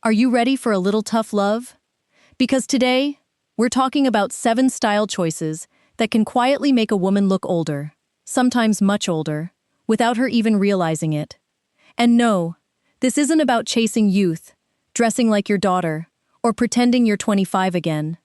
Are you ready for a little tough love? Because today, we're talking about 7 style choices that can quietly make a woman look older, sometimes much older, without her even realizing it. And no, this isn't about chasing youth, dressing like your daughter, or pretending you're 25 again.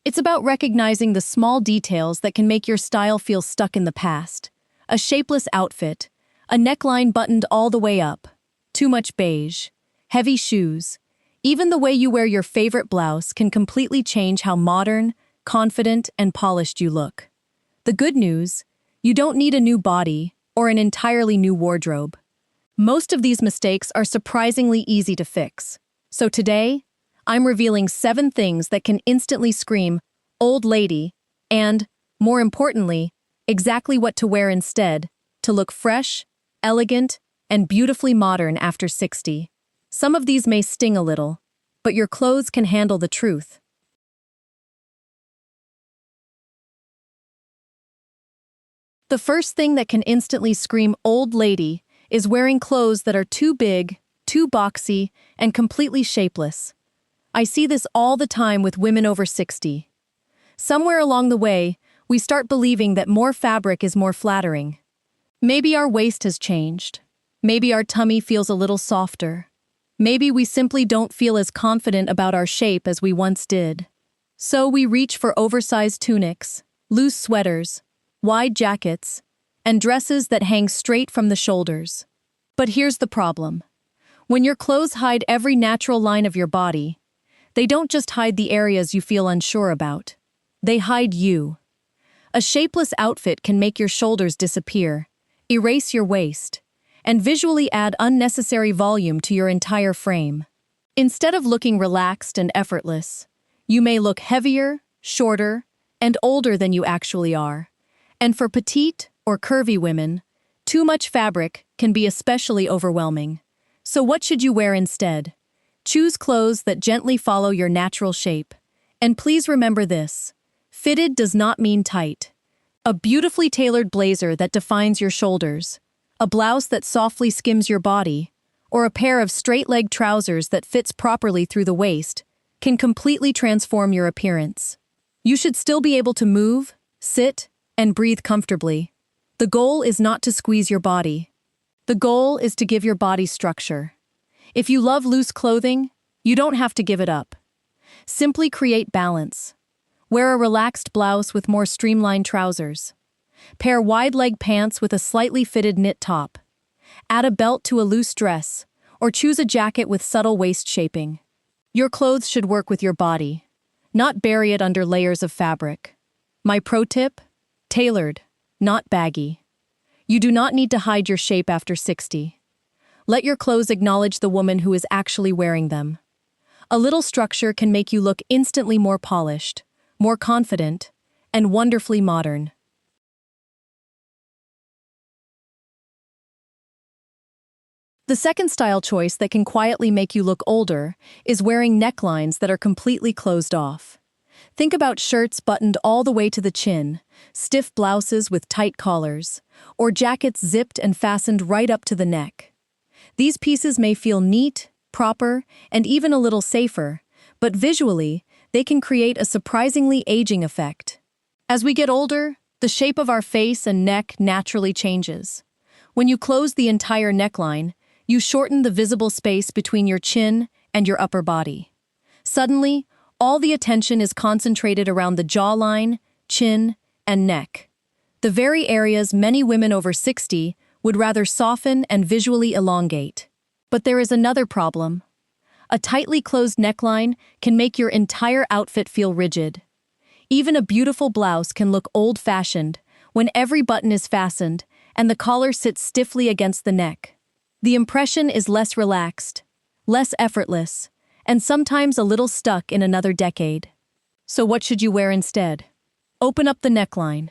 It's about recognizing the small details that can make your style feel stuck in the past. A shapeless outfit, a neckline buttoned all the way up, too much beige, heavy shoes. Even the way you wear your favorite blouse can completely change how modern, confident, and polished you look. The good news, you don't need a new body or an entirely new wardrobe. Most of these mistakes are surprisingly easy to fix. So today, I'm revealing 7 things that can instantly scream, old lady, and, more importantly, exactly what to wear instead to look fresh, elegant, and beautifully modern after 60. Some of these may sting a little, but your clothes can handle the truth. The first thing that can instantly scream old lady is wearing clothes that are too big, too boxy, and completely shapeless. I see this all the time with women over 60. Somewhere along the way, we start believing that more fabric is more flattering. Maybe our waist has changed. Maybe our tummy feels a little softer. Maybe we simply don't feel as confident about our shape as we once did. So we reach for oversized tunics, loose sweaters, wide jackets, and dresses that hang straight from the shoulders. But here's the problem. When your clothes hide every natural line of your body, they don't just hide the areas you feel unsure about. They hide you. A shapeless outfit can make your shoulders disappear, erase your waist, and visually add unnecessary volume to your entire frame. Instead of looking relaxed and effortless, you may look heavier, shorter, and older than you actually are. And for petite or curvy women, too much fabric can be especially overwhelming. So what should you wear instead? Choose clothes that gently follow your natural shape. And please remember this: fitted does not mean tight. A beautifully tailored blazer that defines your shoulders, a blouse that softly skims your body, or a pair of straight-leg trousers that fits properly through the waist can completely transform your appearance. You should still be able to move, sit, and breathe comfortably. The goal is not to squeeze your body. The goal is to give your body structure. If you love loose clothing, you don't have to give it up. Simply create balance. Wear a relaxed blouse with more streamlined trousers. Pair wide-leg pants with a slightly fitted knit top. Add a belt to a loose dress, or choose a jacket with subtle waist shaping. Your clothes should work with your body, not bury it under layers of fabric. My pro tip? Tailored, not baggy. You do not need to hide your shape after 60. Let your clothes acknowledge the woman who is actually wearing them. A little structure can make you look instantly more polished, more confident, and wonderfully modern. The second style choice that can quietly make you look older is wearing necklines that are completely closed off. Think about shirts buttoned all the way to the chin, stiff blouses with tight collars, or jackets zipped and fastened right up to the neck. These pieces may feel neat, proper, and even a little safer, but visually, they can create a surprisingly aging effect. As we get older, the shape of our face and neck naturally changes. When you close the entire neckline, you shorten the visible space between your chin and your upper body. Suddenly, all the attention is concentrated around the jawline, chin, and neck. The very areas many women over 60 would rather soften and visually elongate. But there is another problem. A tightly closed neckline can make your entire outfit feel rigid. Even a beautiful blouse can look old-fashioned when every button is fastened and the collar sits stiffly against the neck. The impression is less relaxed, less effortless, and sometimes a little stuck in another decade. So what should you wear instead? Open up the neckline.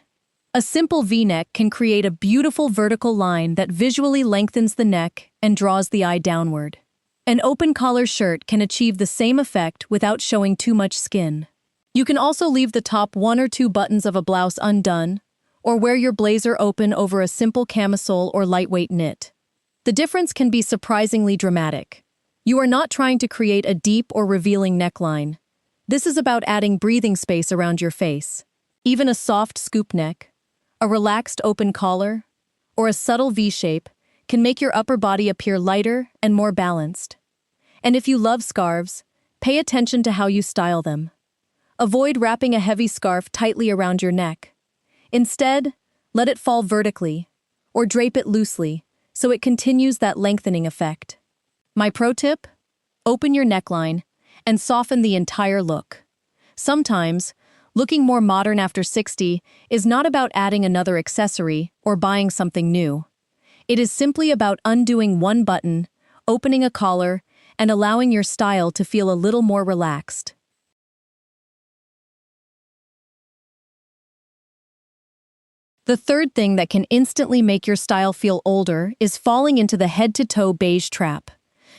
A simple V-neck can create a beautiful vertical line that visually lengthens the neck and draws the eye downward. An open collar shirt can achieve the same effect without showing too much skin. You can also leave the top 1 or 2 buttons of a blouse undone, or wear your blazer open over a simple camisole or lightweight knit. The difference can be surprisingly dramatic. You are not trying to create a deep or revealing neckline. This is about adding breathing space around your face. Even a soft scoop neck, a relaxed open collar, or a subtle V-shape can make your upper body appear lighter and more balanced. And if you love scarves, pay attention to how you style them. Avoid wrapping a heavy scarf tightly around your neck. Instead, let it fall vertically, or drape it loosely, so it continues that lengthening effect. My pro tip? Open your neckline and soften the entire look. Sometimes, looking more modern after 60 is not about adding another accessory or buying something new. It is simply about undoing one button, opening a collar, and allowing your style to feel a little more relaxed. The third thing that can instantly make your style feel older is falling into the head-to-toe beige trap.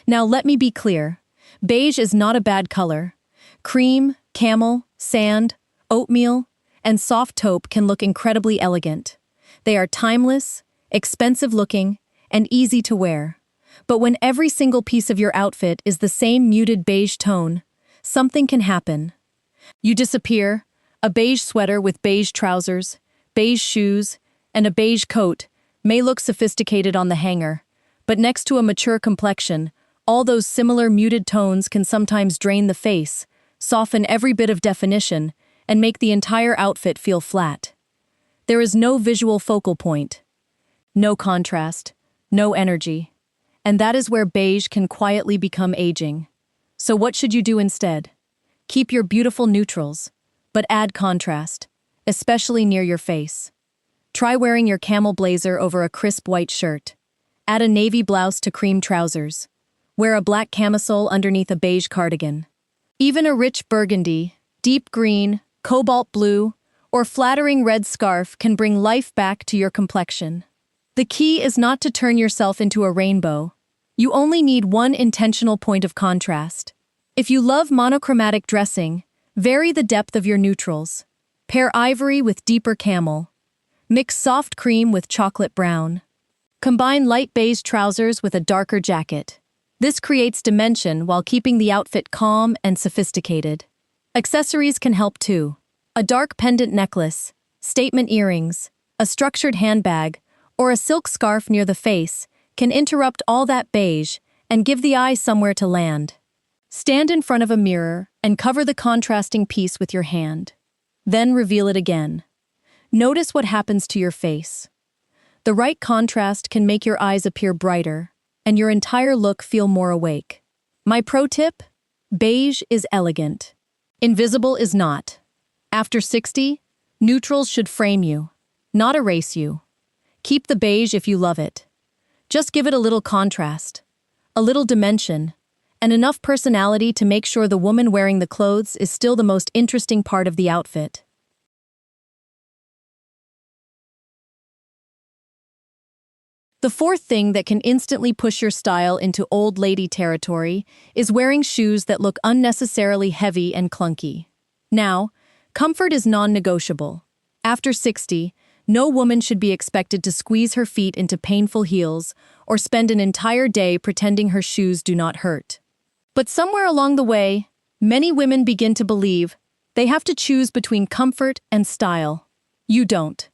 Now let me be clear. Beige is not a bad color. Cream, camel, sand, oatmeal, and soft taupe can look incredibly elegant. They are timeless, expensive-looking, and easy to wear. But when every single piece of your outfit is the same muted beige tone, something can happen. You disappear, a beige sweater with beige trousers, beige shoes, and a beige coat may look sophisticated on the hanger, but next to a mature complexion, all those similar muted tones can sometimes drain the face, soften every bit of definition, and make the entire outfit feel flat. There is no visual focal point, no contrast, no energy, and that is where beige can quietly become aging. So what should you do instead? Keep your beautiful neutrals, but add contrast, especially near your face. Try wearing your camel blazer over a crisp white shirt. Add a navy blouse to cream trousers. Wear a black camisole underneath a beige cardigan. Even a rich burgundy, deep green, cobalt blue, or flattering red scarf can bring life back to your complexion. The key is not to turn yourself into a rainbow. You only need one intentional point of contrast. If you love monochromatic dressing, vary the depth of your neutrals. Pair ivory with deeper camel. Mix soft cream with chocolate brown. Combine light beige trousers with a darker jacket. This creates dimension while keeping the outfit calm and sophisticated. Accessories can help too. A dark pendant necklace, statement earrings, a structured handbag, or a silk scarf near the face can interrupt all that beige and give the eye somewhere to land. Stand in front of a mirror and cover the contrasting piece with your hand. Then reveal it again. Notice what happens to your face. The right contrast can make your eyes appear brighter and your entire look feel more awake. My pro tip? Beige is elegant. Invisible is not. After 60, neutrals should frame you, not erase you. Keep the beige if you love it. Just give it a little contrast, a little dimension, and enough personality to make sure the woman wearing the clothes is still the most interesting part of the outfit. The fourth thing that can instantly push your style into old lady territory is wearing shoes that look unnecessarily heavy and clunky. Now, comfort is non-negotiable. After 60, no woman should be expected to squeeze her feet into painful heels or spend an entire day pretending her shoes do not hurt. But somewhere along the way, many women begin to believe they have to choose between comfort and style. You don't.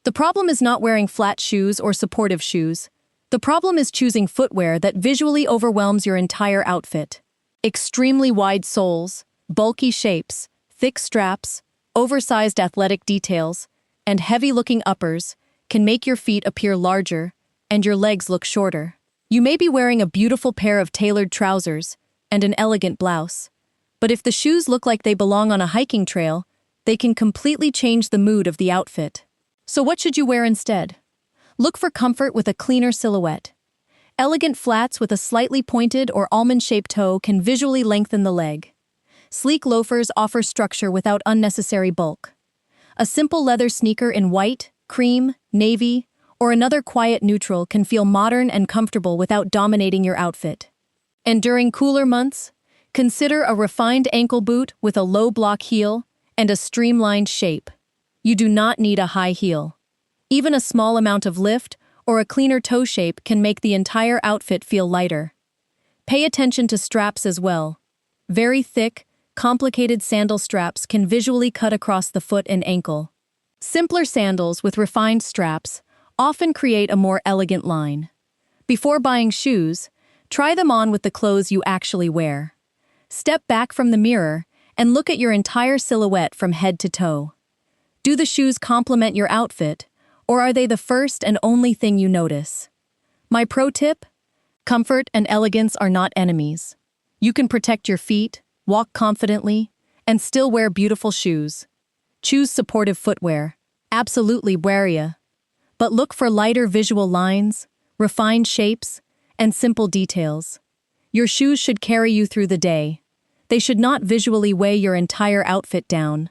The problem is not wearing flat shoes or supportive shoes. The problem is choosing footwear that visually overwhelms your entire outfit. Extremely wide soles, bulky shapes, thick straps, oversized athletic details, and heavy-looking uppers can make your feet appear larger and your legs look shorter. You may be wearing a beautiful pair of tailored trousers and an elegant blouse, but if the shoes look like they belong on a hiking trail, they can completely change the mood of the outfit. So what should you wear instead? Look for comfort with a cleaner silhouette. Elegant flats with a slightly pointed or almond-shaped toe can visually lengthen the leg. Sleek loafers offer structure without unnecessary bulk. A simple leather sneaker in white, cream, navy, or another quiet neutral can feel modern and comfortable without dominating your outfit. And during cooler months, consider a refined ankle boot with a low block heel and a streamlined shape. You do not need a high heel. Even a small amount of lift or a cleaner toe shape can make the entire outfit feel lighter. Pay attention to straps as well. Very thick, complicated sandal straps can visually cut across the foot and ankle. Simpler sandals with refined straps often create a more elegant line. Before buying shoes, try them on with the clothes you actually wear. Step back from the mirror and look at your entire silhouette from head to toe. Do the shoes complement your outfit, or are they the first and only thing you notice? My pro tip? Comfort and elegance are not enemies. You can protect your feet, walk confidently, and still wear beautiful shoes. Choose supportive footwear. Absolutely wear ya. But look for lighter visual lines, refined shapes, and simple details. Your shoes should carry you through the day. They should not visually weigh your entire outfit down.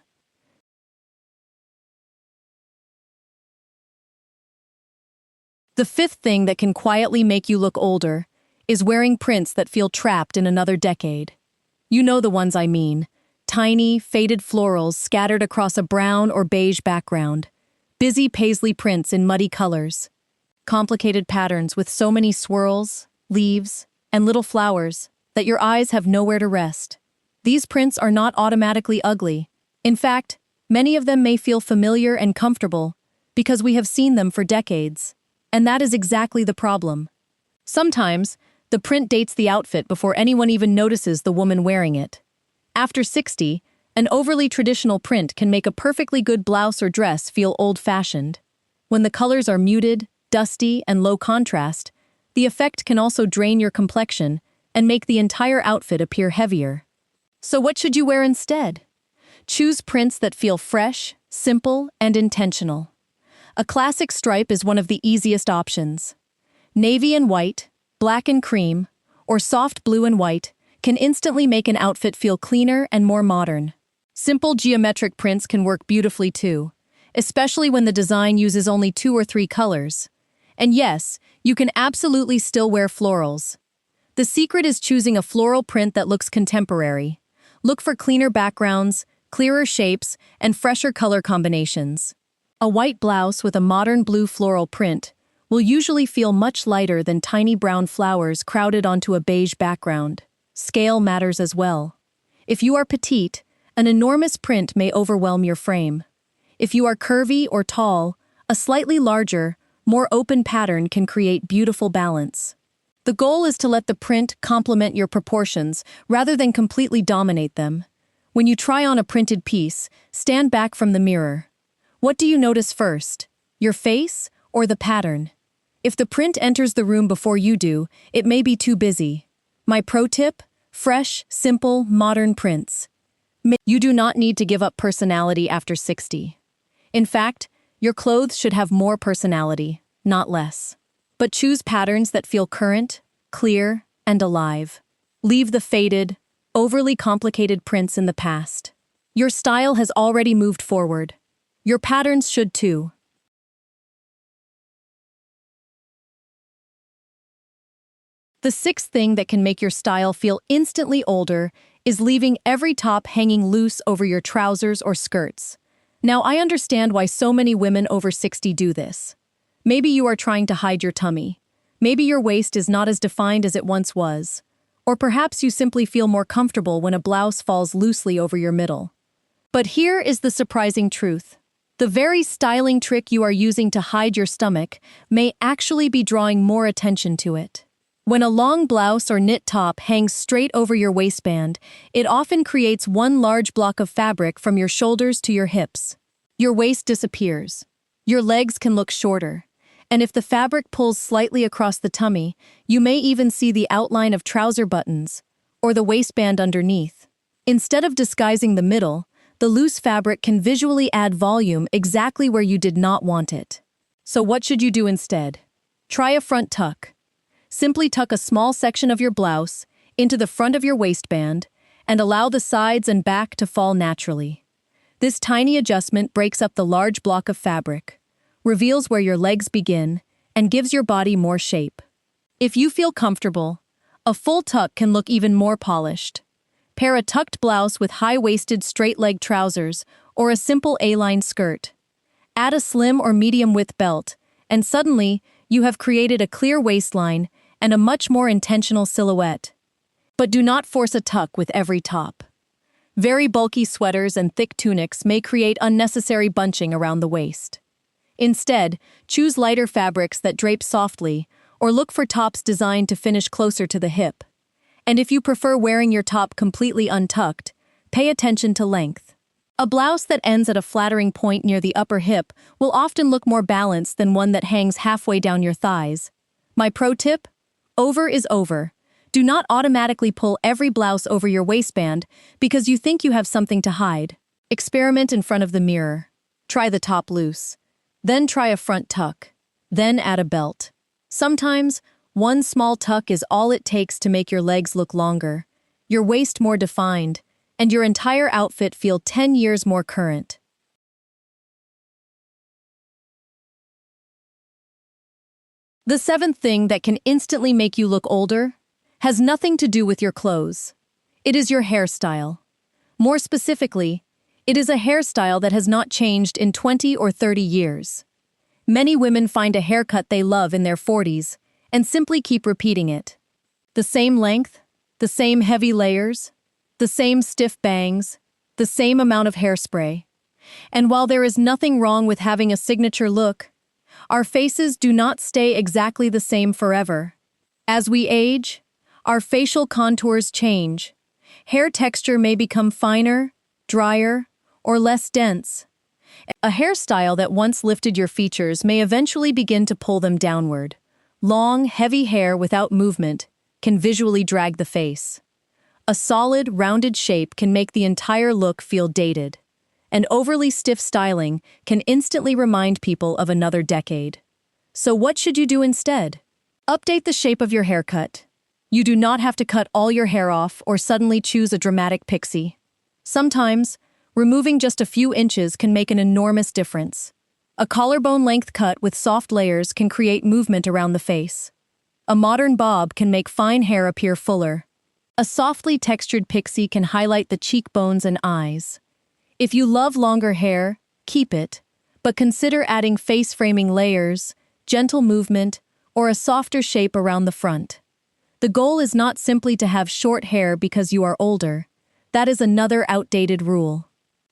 The fifth thing that can quietly make you look older is wearing prints that feel trapped in another decade. You know the ones I mean. Tiny, faded florals scattered across a brown or beige background. Busy paisley prints in muddy colors. Complicated patterns with so many swirls, leaves, and little flowers that your eyes have nowhere to rest. These prints are not automatically ugly. In fact, many of them may feel familiar and comfortable because we have seen them for decades. And that is exactly the problem. Sometimes, the print dates the outfit before anyone even notices the woman wearing it. After 60, an overly traditional print can make a perfectly good blouse or dress feel old-fashioned. When the colors are muted, dusty, and low contrast, the effect can also drain your complexion and make the entire outfit appear heavier. So what should you wear instead? Choose prints that feel fresh, simple, and intentional. A classic stripe is one of the easiest options. Navy and white, black and cream, or soft blue and white can instantly make an outfit feel cleaner and more modern. Simple geometric prints can work beautifully too, especially when the design uses only 2 or 3 colors. And yes, you can absolutely still wear florals. The secret is choosing a floral print that looks contemporary. Look for cleaner backgrounds, clearer shapes, and fresher color combinations. A white blouse with a modern blue floral print will usually feel much lighter than tiny brown flowers crowded onto a beige background. Scale matters as well. If you are petite, an enormous print may overwhelm your frame. If you are curvy or tall, a slightly larger, more open pattern can create beautiful balance. The goal is to let the print complement your proportions rather than completely dominate them. When you try on a printed piece, stand back from the mirror. What do you notice first? Your face or the pattern? If the print enters the room before you do, it may be too busy. My pro tip? Fresh, simple, modern prints. You do not need to give up personality after 60. In fact, your clothes should have more personality, not less. But choose patterns that feel current, clear, and alive. Leave the faded, overly complicated prints in the past. Your style has already moved forward. Your patterns should too. The sixth thing that can make your style feel instantly older is leaving every top hanging loose over your trousers or skirts. Now, I understand why so many women over 60 do this. Maybe you are trying to hide your tummy. Maybe your waist is not as defined as it once was. Or perhaps you simply feel more comfortable when a blouse falls loosely over your middle. But here is the surprising truth. The very styling trick you are using to hide your stomach may actually be drawing more attention to it. When a long blouse or knit top hangs straight over your waistband, it often creates one large block of fabric from your shoulders to your hips. Your waist disappears. Your legs can look shorter. And if the fabric pulls slightly across the tummy, you may even see the outline of trouser buttons or the waistband underneath. Instead of disguising the middle, the loose fabric can visually add volume exactly where you did not want it. So what should you do instead? Try a front tuck. Simply tuck a small section of your blouse into the front of your waistband and allow the sides and back to fall naturally. This tiny adjustment breaks up the large block of fabric, reveals where your legs begin, and gives your body more shape. If you feel comfortable, a full tuck can look even more polished. Pair a tucked blouse with high-waisted straight-leg trousers or a simple A-line skirt. Add a slim or medium-width belt, and suddenly you have created a clear waistline and a much more intentional silhouette. But do not force a tuck with every top. Very bulky sweaters and thick tunics may create unnecessary bunching around the waist. Instead, choose lighter fabrics that drape softly, or look for tops designed to finish closer to the hip. And if you prefer wearing your top completely untucked, pay attention to length. A blouse that ends at a flattering point near the upper hip will often look more balanced than one that hangs halfway down your thighs. My pro tip? Over is over. Do not automatically pull every blouse over your waistband because you think you have something to hide. Experiment in front of the mirror. Try the top loose. Then try a front tuck. Then add a belt. Sometimes, one small tuck is all it takes to make your legs look longer, your waist more defined, and your entire outfit feel 10 years more current. The seventh thing that can instantly make you look older has nothing to do with your clothes. It is your hairstyle. More specifically, it is a hairstyle that has not changed in 20 or 30 years. Many women find a haircut they love in their 40s and simply keep repeating it. The same length, the same heavy layers, the same stiff bangs, the same amount of hairspray. And while there is nothing wrong with having a signature look, our faces do not stay exactly the same forever. As we age, our facial contours change. Hair texture may become finer, drier, or less dense. A hairstyle that once lifted your features may eventually begin to pull them downward. Long, heavy hair without movement can visually drag the face. A solid, rounded shape can make the entire look feel dated. And overly stiff styling can instantly remind people of another decade. So what should you do instead? Update the shape of your haircut. You do not have to cut all your hair off or suddenly choose a dramatic pixie. Sometimes, removing just a few inches can make an enormous difference. A collarbone-length cut with soft layers can create movement around the face. A modern bob can make fine hair appear fuller. A softly textured pixie can highlight the cheekbones and eyes. If you love longer hair, keep it, but consider adding face-framing layers, gentle movement, or a softer shape around the front. The goal is not simply to have short hair because you are older. That is another outdated rule.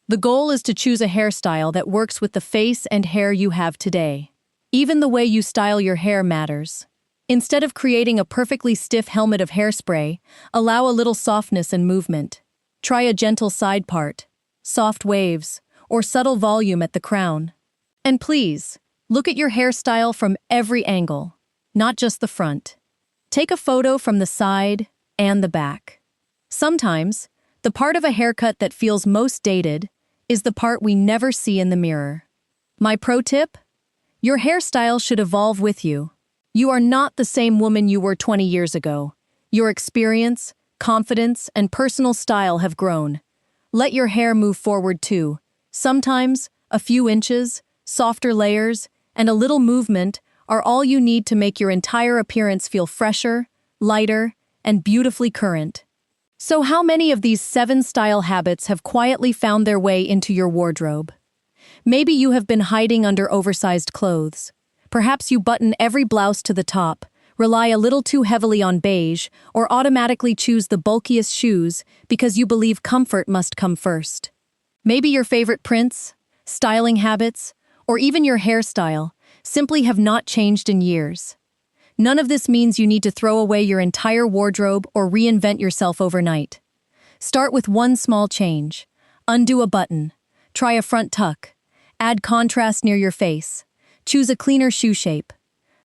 The goal is to choose a hairstyle that works with the face and hair you have today. Even the way you style your hair matters. Instead of creating a perfectly stiff helmet of hairspray, allow a little softness and movement. Try a gentle side part, soft waves, or subtle volume at the crown. And please, look at your hairstyle from every angle, not just the front. Take a photo from the side and the back. Sometimes, the part of a haircut that feels most dated is the part we never see in the mirror. My pro tip? Your hairstyle should evolve with you. You are not the same woman you were 20 years ago. Your experience, confidence, and personal style have grown. Let your hair move forward too. Sometimes, a few inches, softer layers, and a little movement are all you need to make your entire appearance feel fresher, lighter, and beautifully current. So how many of these 7 style habits have quietly found their way into your wardrobe? Maybe you have been hiding under oversized clothes. Perhaps you button every blouse to the top, rely a little too heavily on beige, or automatically choose the bulkiest shoes because you believe comfort must come first. Maybe your favorite prints, styling habits, or even your hairstyle simply have not changed in years. None of this means you need to throw away your entire wardrobe or reinvent yourself overnight. Start with one small change. Undo a button. Try a front tuck. Add contrast near your face. Choose a cleaner shoe shape.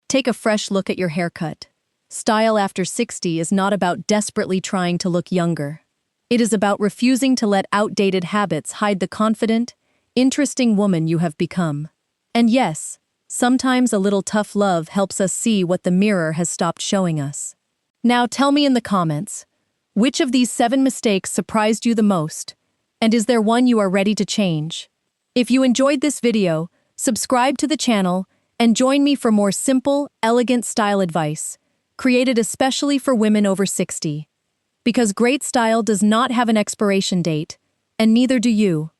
Take a fresh look at your haircut. Style after 60 is not about desperately trying to look younger. It is about refusing to let outdated habits hide the confident, interesting woman you have become. And yes, sometimes a little tough love helps us see what the mirror has stopped showing us. Now tell me in the comments, which of these 7 mistakes surprised you the most? And is there one you are ready to change? If you enjoyed this video, subscribe to the channel and join me for more simple, elegant style advice, created especially for women over 60. Because great style does not have an expiration date, and neither do you.